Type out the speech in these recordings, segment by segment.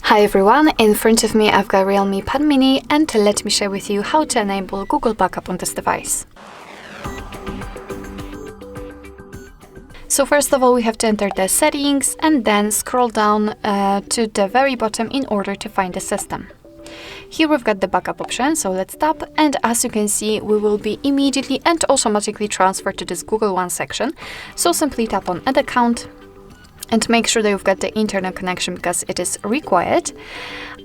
Hi everyone, in front of me I've got REALME Pad Mini, and let me share with you how to enable Google Backup on this device. So first of all, we have to enter the settings and then scroll down to the very bottom in order to find the system. Here we've got the backup option, so let's tap, and as you can see, we will be immediately and automatically transferred to this Google One section. So simply tap on Add Account and make sure that you've got the internet connection because it is required.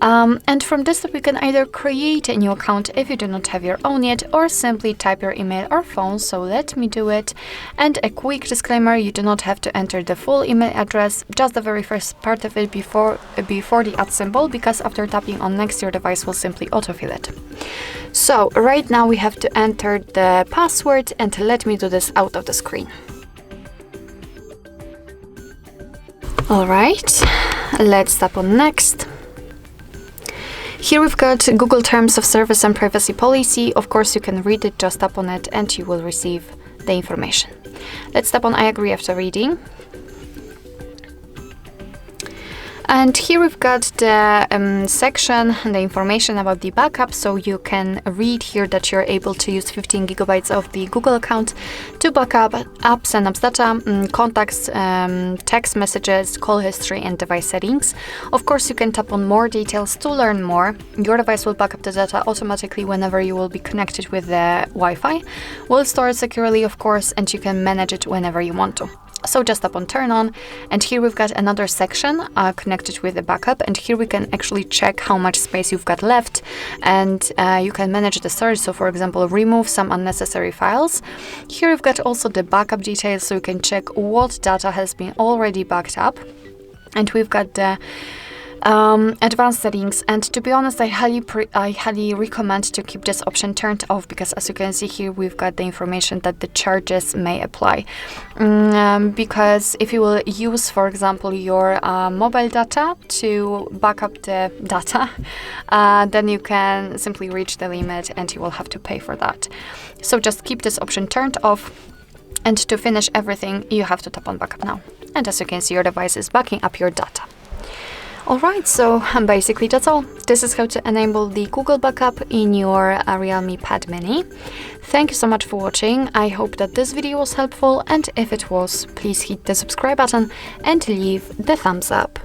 And from this step, you can either create a new account if you do not have your own yet, or simply type your email or phone. So let me do it. And a quick disclaimer, you do not have to enter the full email address, just the very first part of it before the add symbol, because after tapping on next, your device will simply autofill it. So right now we have to enter the password, and let me do this out of the screen. Alright, let's tap on Next. Here we've got Google Terms of Service and Privacy Policy. Of course, you can read it, just tap on it and you will receive the information. Let's tap on I agree after reading. And here we've got the section and the information about the backup, so you can read here that you're able to use 15 gigabytes of the Google account to backup apps and apps data, contacts, text messages, call history, and device settings. Of course, you can tap on more details to learn more. Your device will back up the data automatically whenever you will be connected with the Wi-Fi. We'll store it securely, of course, and you can manage it whenever you want to. So just tap on Turn On, and here we've got another section connected with the backup, and here we can actually check how much space you've got left, and you can manage the storage. So for example, remove some unnecessary files. Here we've got also the backup details, so you can check what data has been already backed up, and we've got the advanced settings, and to be honest, I highly recommend to keep this option turned off, because as you can see here, we've got the information that the charges may apply, because if you will use, for example, your mobile data to back up the data, then you can simply reach the limit and you will have to pay for that. So just keep this option turned off, and to finish everything, you have to tap on Backup Now, and as you can see, your device is backing up your data. Alright, so basically that's all. This is how to enable the Google Backup in your REALME Pad Mini. Thank you so much for watching. I hope that this video was helpful, and if it was, please hit the subscribe button and leave the thumbs up.